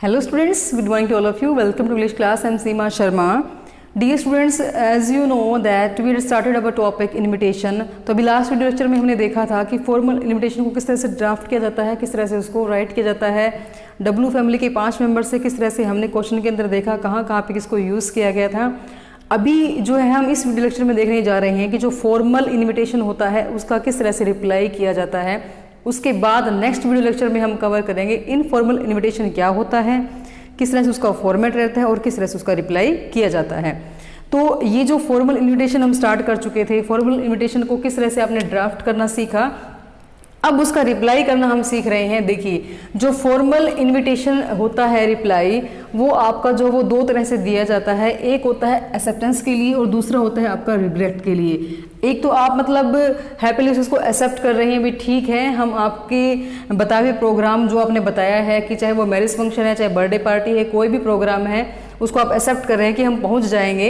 Hello students, good morning to all of you. Welcome to English class. I am Seema Sharma. Dear students, as you know that we started our topic invitation. तो अभी last video lecture में हमने देखा था कि formal invitation को किस तरह से ड्राफ्ट किया जाता है, किस तरह से उसको राइट किया जाता है। डब्लू फैमिली के 5 मेंबर से किस तरह से हमने क्वेश्चन के अंदर देखा कहाँ कहाँ पे किसको यूज़ किया गया था। अभी जो है हम इस वीडियो लेक्चर में देखने जा रहे हैं कि जो फॉर्मल इन्विटेशन होता है उसका किस तरह से रिप्लाई किया जाता है। उसके बाद नेक्स्ट वीडियो लेक्चर में हम कवर करेंगे इनफॉर्मल इन्विटेशन क्या होता है, किस तरह से उसका फॉर्मेट रहता है और किस तरह से उसका रिप्लाई किया जाता है। तो ये जो फॉर्मल इन्विटेशन हम स्टार्ट कर चुके थे, फॉर्मल इन्विटेशन को किस तरह से आपने ड्राफ्ट करना सीखा, अब उसका रिप्लाई करना हम सीख रहे हैं। देखिए जो फॉर्मल इन्विटेशन होता है रिप्लाई, वो आपका जो वो दो तरह से दिया जाता है। एक होता है एक्सेप्टेंस के लिए और दूसरा होता है आपका रिग्रेट के लिए। एक तो आप मतलब हैप्पीली उसको एक्सेप्ट कर रहे हैं, भी ठीक है हम आपके बताए हुए प्रोग्राम जो आपने बताया है कि चाहे वो मैरिज फंक्शन है, चाहे बर्थडे पार्टी है, कोई भी प्रोग्राम है उसको आप एक्सेप्ट कर रहे हैं कि हम पहुंच जाएंगे।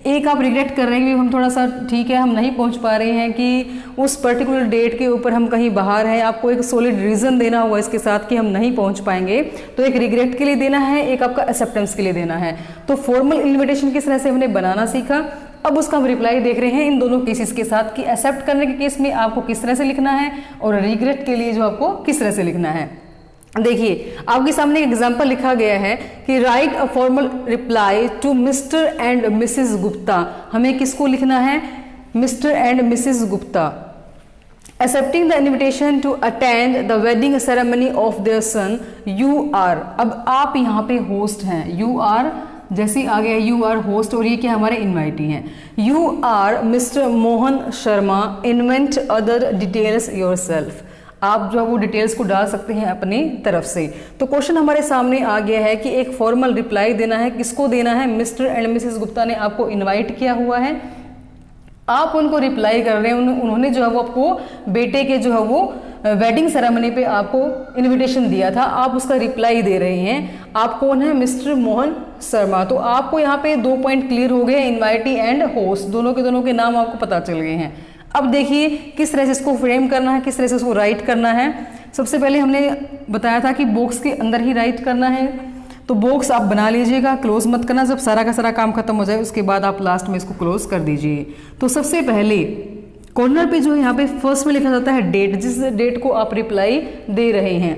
एक आप रिग्रेट कर रहे हैं कि हम थोड़ा सा ठीक है हम नहीं पहुंच पा रहे हैं कि उस पर्टिकुलर डेट के ऊपर हम कहीं बाहर हैं, आपको एक सॉलिड रीज़न देना होगा इसके साथ कि हम नहीं पहुंच पाएंगे। तो एक रिग्रेट के लिए देना है, एक आपका एक्सेप्टेंस के लिए देना है। तो फॉर्मल इन्विटेशन किस तरह से हमने बनाना सीखा, अब उसका हम रिप्लाई देख रहे हैं इन दोनों केसेस के साथ कि एक्सेप्ट करने के केस में आपको किस तरह से लिखना है और रिग्रेट के लिए जो आपको किस तरह से लिखना है। देखिए आपके सामने एक एग्जाम्पल लिखा गया है कि write a formal reply to Mr and Mrs Gupta. हमें किसको लिखना है, mister and Mrs Gupta. Accepting the invitation to attend the wedding ceremony of their son, you are. अब आप यहाँ पे होस्ट हैं, यू आर जैसे आ गया यू आर होस्ट और ये क्या हमारे इनवाइटी हैं। You are mister Mohan Sharma, invent other details yourself. आप जो है वो डिटेल्स को डाल सकते हैं अपनी तरफ से। तो क्वेश्चन हमारे सामने आ गया है कि एक फॉर्मल रिप्लाई देना है, किसको देना है, मिस्टर एंड मिसेस गुप्ता ने आपको इनवाइट किया हुआ है, आप उनको रिप्लाई कर रहे हैं। उन्होंने जो है वो आपको बेटे के जो है वो वेडिंग सेरेमनी पे आपको इनविटेशन दिया था, आप उसका रिप्लाई दे रहे हैं। आप कौन है, मिस्टर मोहन शर्मा। तो आपको यहाँ पे 2 पॉइंट क्लियर हो गए, इनवाइटी एंड होस्ट, दोनों के नाम आपको पता चल गए हैं। अब देखिए किस तरह से इसको फ्रेम करना है, किस तरह से इसको राइट करना है। सबसे पहले हमने बताया था कि बॉक्स के अंदर ही राइट करना है, तो बॉक्स आप बना लीजिएगा, क्लोज मत करना। जब सारा का सारा काम खत्म हो जाए उसके बाद आप लास्ट में इसको क्लोज कर दीजिए। तो सबसे पहले कॉर्नर पे जो है यहाँ पे फर्स्ट में लिखा जाता है डेट, जिस डेट को आप रिप्लाई दे रहे हैं,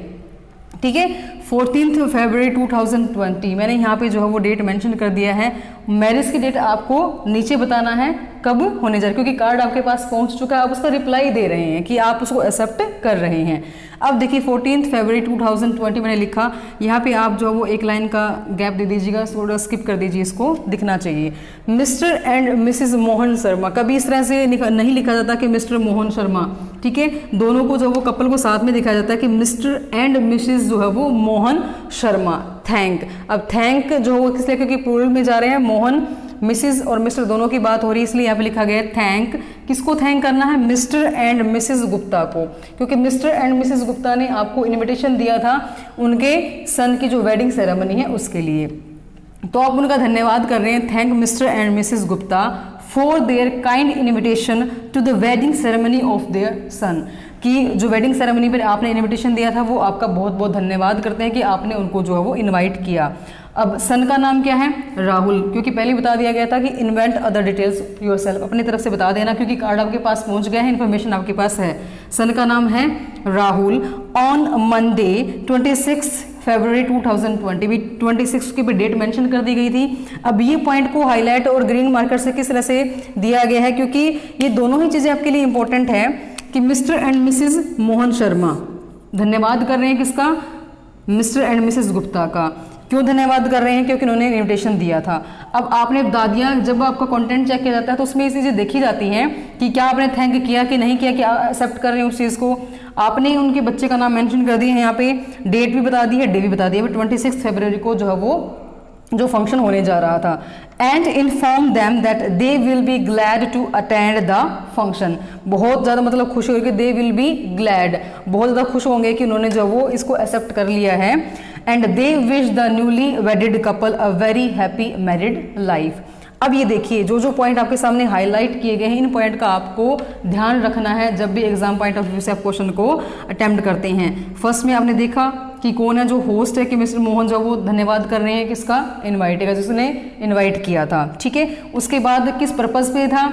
ठीक है, 14 फरवरी 2020। मैंने यहाँ पे जो है वो डेट मेंशन कर दिया है। मैरिज की डेट आपको नीचे बताना है कब होने जा रही है, क्योंकि कार्ड आपके पास पहुँच चुका है, आप उसका रिप्लाई दे रहे हैं कि आप उसको एक्सेप्ट कर रहे हैं। अब देखिए 14 फरवरी 2020 मैंने लिखा, यहाँ पे आप जो है वो एक लाइन का गैप दे दीजिएगा, थोड़ा स्किप कर दीजिए, इसको दिखना चाहिए mister and misses Mohan Sharma. कभी इस तरह से नहीं लिखा जाता कि मिस्टर मोहन शर्मा, ठीक है, दोनों को जो वो कपल को साथ में दिखाया जाता है कि मिस्टर एंड मिसेस जो है वो मोहन शर्मा। थैंक, अब थैंक जो है वो किस लिए, क्योंकि प्लूरल में जा रहे हैं, मोहन मिसेस और मिस्टर दोनों की बात हो रही है, इसलिए यहाँ पे लिखा गया है थैंक। किसको थैंक करना है, मिस्टर एंड मिसेस गुप्ता को, क्योंकि मिस्टर एंड मिसेस गुप्ता ने आपको इनविटेशन दिया था उनके सन की जो वेडिंग सेरेमनी है उसके लिए। तो आप उनका धन्यवाद कर रहे हैं, thank mister and Mrs Gupta for their kind invitation to the wedding ceremony of their son. कि जो वेडिंग सेरेमनी पर आपने इनविटेशन दिया था वो आपका बहुत बहुत धन्यवाद करते हैं कि आपने उनको जो है वो इनवाइट किया। अब सन का नाम क्या है, राहुल, क्योंकि पहले बता दिया गया था कि इन्वेंट अदर डिटेल्स योरसेल्फ, अपनी तरफ से बता देना, क्योंकि कार्ड आपके पास पहुंच गया है, इन्फॉर्मेशन आपके पास है। सन का नाम है राहुल। ऑन मंडे 26 फरवरी 2020, भी 26 की भी डेट मेंशन कर दी गई थी। अब ये पॉइंट को हाईलाइट और ग्रीन मार्कर से किस तरह से दिया गया है, क्योंकि ये दोनों ही चीज़ें आपके लिए इंपॉर्टेंट है कि mister and misses Mohan Sharma धन्यवाद कर रहे हैं किसका, मिस्टर एंड मिसेस गुप्ता का। क्यों धन्यवाद कर रहे हैं, क्योंकि उन्होंने इनविटेशन दिया था। अब आपने बता दिया, जब आपका कंटेंट चेक किया जाता है तो उसमें ये चीज़ें देखी जाती हैं कि क्या आपने थैंक किया कि नहीं किया, कि आप एक्सेप्ट कर रहे हैं उस चीज़ को। आपने उनके बच्चे का नाम मेंशन कर दिया है, यहाँ पे डेट भी बता दी है, डे भी बता दिया है, 26 फरवरी को जो है वो जो फंक्शन होने जा रहा था। And inform them that they will be glad to attend the function. बहुत ज़्यादा मतलब खुश होकर, दे विल बी ग्लैड, बहुत ज़्यादा खुश होंगे कि उन्होंने जो वो इसको एक्सेप्ट कर लिया है। And they wish the newly wedded couple a very happy married life. अब ये देखिए जो पॉइंट आपके सामने हाईलाइट किए गए हैं, इन पॉइंट का आपको ध्यान रखना है जब भी एग्जाम पॉइंट ऑफ व्यू से आप क्वेश्चन को अटेम्प्ट करते हैं। फर्स्ट में आपने देखा कि कि कौन है जो होस्ट है, कि मिस्टर मोहन जो वो धन्यवाद कर रहे हैं किसका, इनवाइटेड का, जिसने इनवाइट किया था। ठीक है, उसके बाद किस पर्पज़ पे था,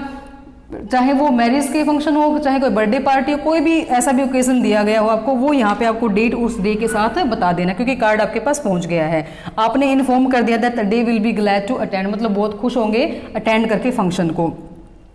चाहे वो मैरिज के फंक्शन हो, चाहे कोई बर्थडे पार्टी हो, कोई भी ऐसा भी ओकेजन दिया गया हो आपको, वो यहाँ पे आपको डेट उस डे के साथ बता देना, क्योंकि कार्ड आपके पास पहुँच गया है। आपने इन्फॉर्म कर दिया that they will be glad to attend, मतलब बहुत खुश होंगे अटेंड करके फंक्शन को।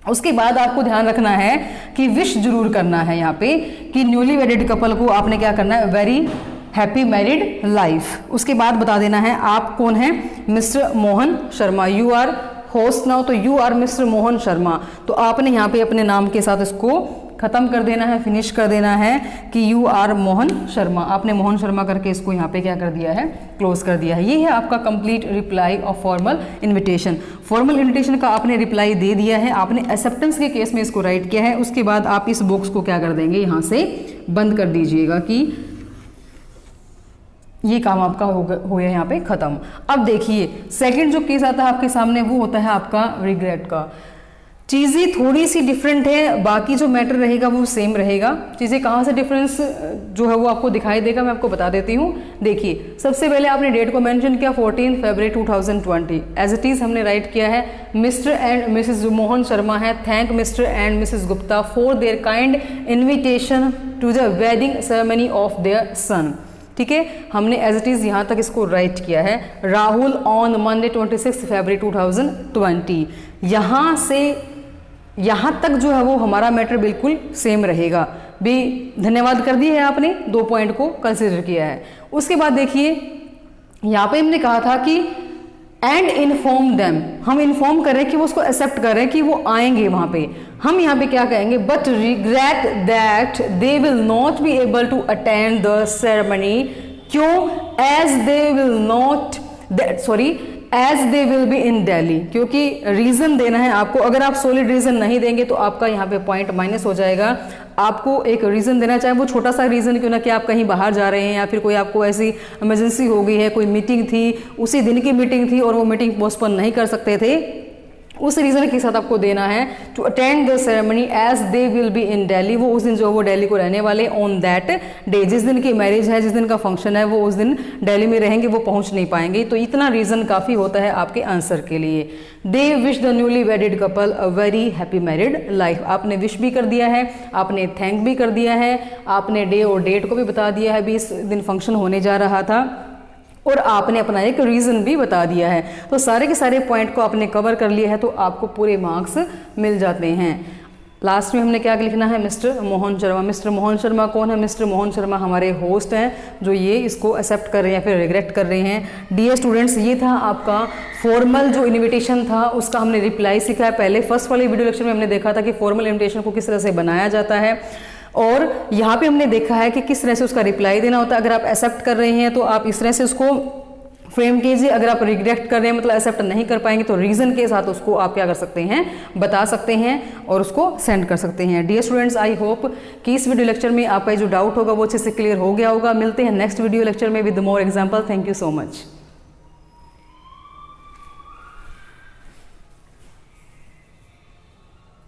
उसके बाद आपको ध्यान रखना है कि विश जरूर करना है यहाँ पे कि न्यूली वेडेड कपल को आपने क्या करना है, वेरी हैप्पी मैरिड लाइफ। उसके बाद बता देना है आप कौन है, mister Mohan Sharma, you are host now, तो you are mister Mohan Sharma. तो आपने यहाँ पे अपने नाम के साथ इसको खत्म कर देना है, फिनिश कर देना है कि यू आर मोहन शर्मा। आपने मोहन शर्मा करके इसको यहाँ पे क्या कर दिया है, क्लोज कर दिया है। ये है आपका complete reply off formal invitation. Formal invitation का आपने रिप्लाई दे दिया है, आपने एक्सेप्टेंस के केस में इसको राइट किया है। उसके बाद आप इस बॉक्स को क्या कर देंगे, यहाँ से बंद कर दीजिएगा कि ये काम आपका हो गया यहाँ पे खत्म। अब देखिए सेकंड जो केस आता है आपके सामने, वो होता है आपका रिग्रेट का। चीज़ें थोड़ी सी डिफरेंट है, बाकी जो मैटर रहेगा वो सेम रहेगा। चीज़ें कहाँ से डिफरेंस जो है वो आपको दिखाई देगा, मैं आपको बता देती हूँ। देखिए सबसे पहले आपने डेट को मेंशन किया 14 फरवरी 2020, एज इट इज़ हमने राइट किया है mister and misses Mohan Sharma है, thank mister and Mrs Gupta for their kind invitation to the wedding ceremony of their son. ठीक है, हमने एज इट इज़ यहाँ तक इसको राइट किया है। राहुल ऑन मंडे 26 फरवरी 2020, यहाँ से यहाँ तक जो है वो हमारा मैटर बिल्कुल सेम रहेगा। भी धन्यवाद कर दिया है आपने, 2 पॉइंट को कंसिडर किया है। उसके बाद देखिए यहाँ पे हमने कहा था कि एंड इन्फॉर्म देम, हम इन्फॉर्म कर रहे हैं कि वो उसको एक्सेप्ट कर रहे हैं कि वो आएंगे वहाँ पे। हम यहाँ पे क्या कहेंगे, but regret that they will not be able to attend the ceremony. क्यों, as they will not as they will be in Delhi, क्योंकि रीज़न देना है आपको। अगर आप सॉलिड रीज़न नहीं देंगे तो आपका यहाँ पे पॉइंट माइनस हो जाएगा। आपको एक रीज़न देना, चाहे वो छोटा सा रीज़न क्यों ना, कि आप कहीं बाहर जा रहे हैं या फिर कोई आपको ऐसी इमरजेंसी हो गई है, कोई मीटिंग थी, उसी दिन की मीटिंग थी और वो मीटिंग पोस्टपोन नहीं कर सकते थे, उस रीज़न के साथ आपको देना है to attend the ceremony as they will be in Delhi. वो उस दिन जो वो दिल्ली को रहने वाले, ऑन दैट डे, जिस दिन की मैरिज है, जिस दिन का फंक्शन है, वो उस दिन दिल्ली में रहेंगे, वो पहुंच नहीं पाएंगे। तो इतना रीज़न काफ़ी होता है आपके आंसर के लिए। They wish the newly wedded couple a very happy married life. आपने विश भी कर दिया है, आपने थैंक भी कर दिया है, आपने डे और डेट को भी बता दिया है, भी इस दिन फंक्शन होने जा रहा था, और आपने अपना एक रीज़न भी बता दिया है। तो सारे के सारे पॉइंट को आपने कवर कर लिया है, तो आपको पूरे मार्क्स मिल जाते हैं। लास्ट में हमने क्या लिखना है, मिस्टर मोहन शर्मा। मिस्टर मोहन शर्मा कौन है, मिस्टर मोहन शर्मा हमारे होस्ट हैं जो ये इसको एक्सेप्ट कर रहे हैं या फिर रिग्रेट कर रहे हैं। डियर स्टूडेंट्स, ये था आपका फॉर्मल जो इनविटेशन था, उसका हमने रिप्लाई सीखा है। पहले फर्स्ट वाले वीडियो लेक्चर में हमने देखा था कि फॉर्मल इनविटेशन को किस तरह से बनाया जाता है, और यहाँ पे हमने देखा है कि किस तरह से उसका रिप्लाई देना होता है। अगर आप एक्सेप्ट कर रहे हैं तो आप इस तरह से उसको फ्रेम कीजिए, अगर आप रिग्रेट कर रहे हैं मतलब एक्सेप्ट नहीं कर पाएंगे तो रीज़न के साथ उसको आप क्या कर सकते हैं, बता सकते हैं और उसको सेंड कर सकते हैं। डियर स्टूडेंट्स, आई होप कि इस वीडियो लेक्चर में आपका जो डाउट होगा वो अच्छे से क्लियर हो गया होगा। मिलते हैं नेक्स्ट वीडियो लेक्चर में with more example. Thank you so much.